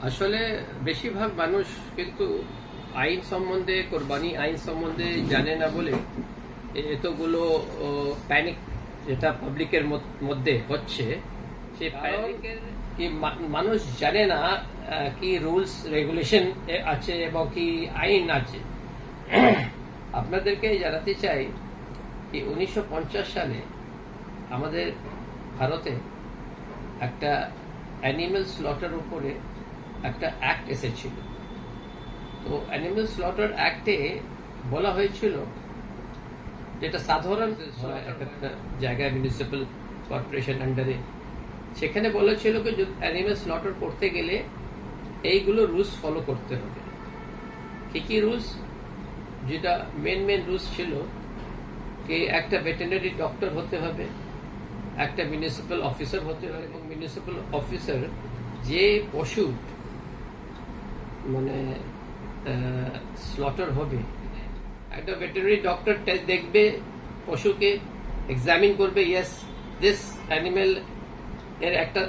আসলে বেশিরভাগ মানুষ কিন্তু আইন সম্বন্ধে, কোরবানি আইন সম্বন্ধে জানে না বলে এতগুলো প্যানিক যেটা পাবলিকের মধ্যে হচ্ছে, সেই প্যানিকের কি মানুষ জানে না কি রুলস রেগুলেশন আছে এবং কি আইন আছে। আপনাদেরকে জানাতে চাই কি 1950 সালে আমাদের ভারতে একটা অ্যানিম্যাল স্লটার উপরে একটা অ্যাক্ট এসেছিল। তো অ্যানিম্যাল স্লটার অ্যাক্টে বলা হয়েছিল, যেটা সাধারণ একটা জায়গায় মিউনিসিপ্যাল কর্পোরেশন আন্ডারে, সেখানে বলেছিল কি অ্যানিম্যাল স্লটার করতে গেলে এইগুলো রুলস ফলো করতে হবে। কি কি রুলস? যেটা মেন রুলস ছিল কি একটা ভেটেরিনারি ডক্টর হতে হবে, একটা মিউনিসিপ্যাল অফিসার হতে হবে, এবং মিউনিসিপ্যাল অফিসার যে পশু মানে স্লটার হবে, একটা ভেটেরিনারি ডক্টর দেখবে, পশুকে এক্সামিন করবে, ইয়েস দিস অ্যানিমেল এর একটা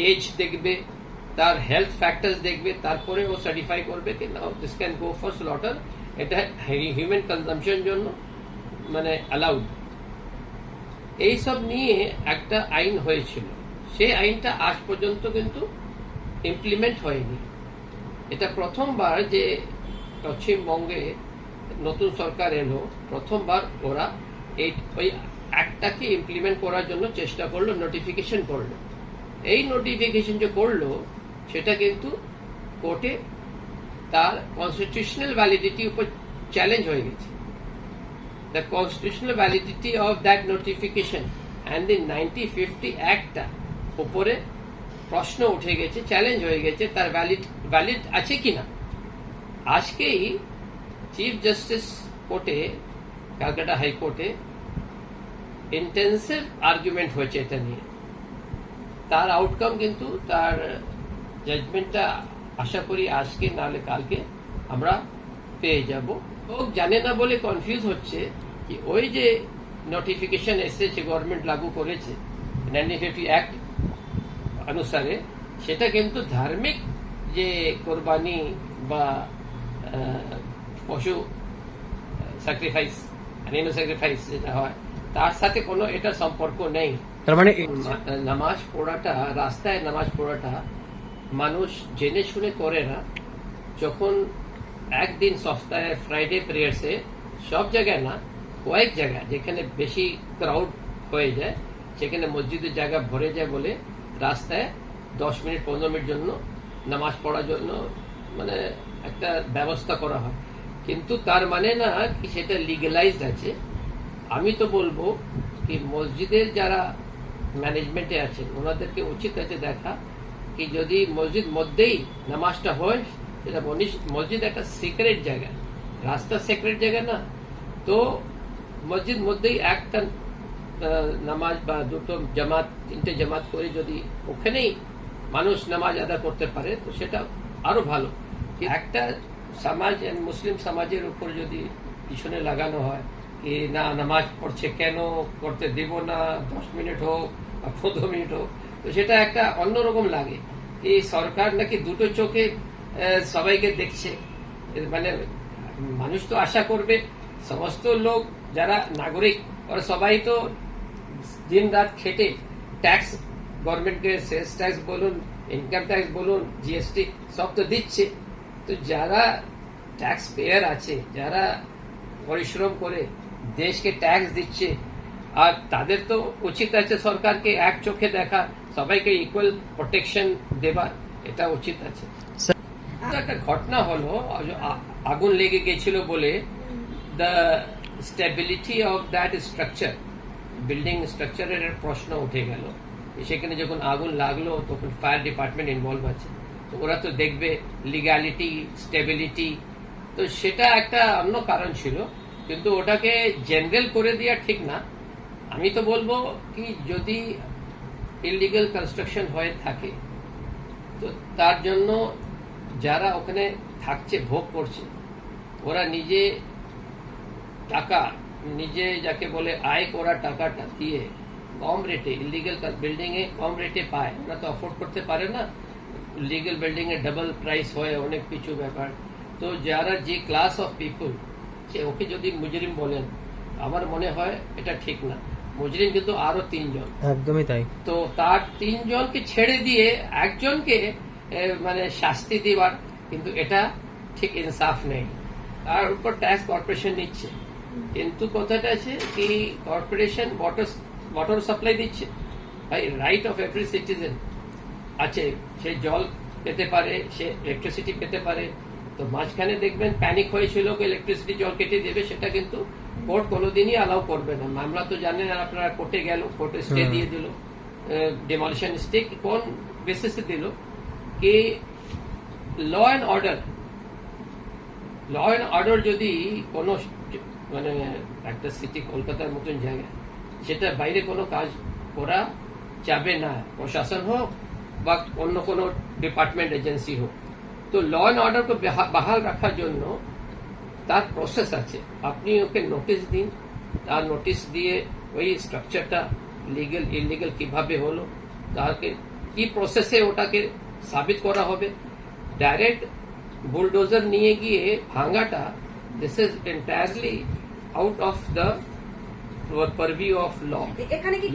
এজ দেখবে, তার হেলথ ফ্যাক্টরস দেখবে, তারপরে ও সার্টিফাই করবে কি now this can go for slaughter, এটা হিউম্যান কনজাম্পশন জন্য মানে অ্যালাউড। এইসব নিয়ে একটা আইন হয়েছিল। সেই আইনটা আজ পর্যন্ত কিন্তু ইমপ্লিমেন্ট হয়নি। এটা প্রথমবার যে পশ্চিমবঙ্গে নতুন সরকার এলো, প্রথমবার ওরা ওই অ্যাক্টটাকে ইমপ্লিমেন্ট করার জন্য চেষ্টা করলো, নোটিফিকেশন করলো। এই নোটিফিকেশন যে করলো সেটা কিন্তু কোর্টে তার কনস্টিটিউশনাল ভ্যালিডিটি উপর চ্যালেঞ্জ হয়ে গেছে। The constitutional validity of that notification and the 1950 Act উপরে প্রশ্ন উঠে গেছে, চ্যালেঞ্জ হয়ে গেছে, তার ভ্যালিড আছে কিনা। আজকেই চিফ জাস্টিস কোর্টে, ক্যালকাটা হাইকোর্টে ইন্টেন্সিভ আর্গুমেন্ট হয়েছে এটা নিয়ে। তার আউটকাম কিন্তু, তার জাজমেন্টটা আশা করি আজকে নাহলে কালকে আমরা পেয়ে যাব। লোক জানে না বলে কনফিউজ হচ্ছে কি ওই যে নোটিফিকেশন এসেছে, গভর্নমেন্ট লাগু করেছে 1950 অ্যাক্ট অনুসারে, সেটা কিন্তু ধার্মিক যে কোরবানি বা পশু স্যাক্রিফাইস, অ্যানিমাল স্যাক্রিফাইস যেটা হয়, তার সাথে কোনো এটা সম্পর্ক নেই। তার মানে নামাজ পড়াটা, রাস্তায় নামাজ পড়াটা মানুষ জেনে শুনে করে না। যখন একদিন সপ্তাহে ফ্রাইডে প্রেয়ার্সে, সব জায়গায় না, কয়েক জায়গায় যেখানে বেশি ক্রাউড হয়ে যায়, সেখানে মসজিদের জায়গা ভরে যায় বলে রাস্তায় 10 মিনিট 15 মিনিট জন্য নামাজ পড়ার জন্য মানে একটা ব্যবস্থা করা হয়। কিন্তু তার মানে না কি সেটা লিগালাইজড আছে। আমি তো বলবো কি মসজিদের যারা ম্যানেজমেন্টে আছেন ওনাদেরকে উচিত আছে দেখা কি যদি মসজিদ মধ্যেই নামাজটা হয়, সেটা মসজিদ একটা সিক্রেট জায়গা, রাস্তা সিক্রেট জায়গা না, তো মসজিদ মধ্যেই একটা নামাজ বা দুটো জামাত, 3টে জামাত করে যদি ওখানেই মানুষ নামাজ আদা করতে পারে তো সেটা আরো ভালো। একটা সমাজ, মুসলিম সমাজের উপর যদি পিছনে লাগানো হয় কি না নামাজ পড়ছে কেন, করতে দেব না, 10 মিনিট হোক বা 15 মিনিট হোক, তো সেটা একটা অন্যরকম লাগে। এই সরকার নাকি দুটো চোখে সবাইকে দেখছে। মানে মানুষ তো আশা করবে সমস্ত লোক যারা নাগরিক, ওরা সবাই তো দিন রাত খেটে ট্যাক্স, গভর্নমেন্টকে সেলস ট্যাক্স বলুন, ইনকাম ট্যাক্স বলুন, জিএসটি সব তো দিচ্ছে। তো যারা ট্যাক্স পেয়ার আছে, যারা পরিশ্রম করে দেশকে ট্যাক্স দিচ্ছে, আর তাদের তো উচিত আছে সরকারকে এক চোখে দেখা, সবাইকে ইকুয়াল প্রোটেকশন দেবার, এটা উচিত আছে। একটা ঘটনা হলো, আগুন লেগে গেছিল বলে the stability of that structure, building স্ট্রাকচারের প্রশ্ন উঠে গেল। সেখানে যখন আগুন লাগলো তখন ফায়ার ডিপার্টমেন্ট ইনভলভ আছে, তো ওরা তো দেখবে লিগ্যালিটি, স্টেবিলিটি, তো সেটা একটা অন্য কারণ ছিল। কিন্তু ওটাকে জেনারেল করে দেওয়া ঠিক না। আমি তো বলবো কি যদি ইলিগাল কনস্ট্রাকশন হয়ে থাকে তো তার জন্য যারা ওখানে থাকছে, ভোগ করছে, ওরা নিজে টাকা, নিজে যাকে বলে আয় করা টাকাটা দিয়ে কম রেটে, ইলিগাল বিল্ডিং এ কম রেটে পায়, ওরা তো অফোর্ড করতে পারে না। লিগ্যাল বিল্ডিং এর ডাবল প্রাইস হয়, অনেক কিছু ব্যাপার। তো যারা যে ক্লাস অফ পিপল, সে ওকে যদি মুজরিম বলেন, আমার মনে হয় এটা ঠিক না। মুজরিম কিন্তু আরো 3 জন, একদমই তাই। তো তার 3 জনকে ছেড়ে দিয়ে একজনকে মানে শাস্তি দেওয়ার, কিন্তু এটা ঠিক ইনসাফ নেই। তার উপর ট্যাক্স কর্পোরেশন নিচ্ছে, কিন্তু কথাটা আছে কি কর্পোরেশন ওয়াটার সাপ্লাই দিচ্ছে, ভাই রাইট অফ এভরি সিটিজেন আছে, সে জল পেতে পারে, সে ইলেকট্রিসিটি পেতে পারে। তো মাঝখানে দেখবেন প্যানিক হয়েছিল ইলেকট্রিসিটি জল কেটে দেবে, সেটা কিন্তু কোর্ট কোনোদিনই অ্যালাউ করবে না। মামলা তো জানেন আপনারা, কোর্টে গেল, কোর্টে স্টে দিয়ে দিল, ডিমলিশন স্টে কোন বেসিসে দিল কি ল অ্যান্ড অর্ডার যদি কোনো মানে একটা সিটি কলকাতার মতন জায়গায় সেটা বাইরে কোনো কাজ করা যাবে না, প্রশাসন হোক বা অন্য কোনো ডিপার্টমেন্ট এজেন্সি হোক। তো ল অ্যান্ড অর্ডারকে বহাল রাখার জন্য তার প্রসেস আছে, আপনি ওকে নোটিশ দিন, তার নোটিশ দিয়ে ওই স্ট্রাকচারটা লিগ্যাল ইলিগ্যাল কিভাবে হলো, তাকে কি প্রসেসে ওটাকে সাবিত করা হবে। ডাইরেক্ট বুলডোজার নিয়ে গিয়ে ভাঙাটা, this is entirely out of the purview of law. এখানে কি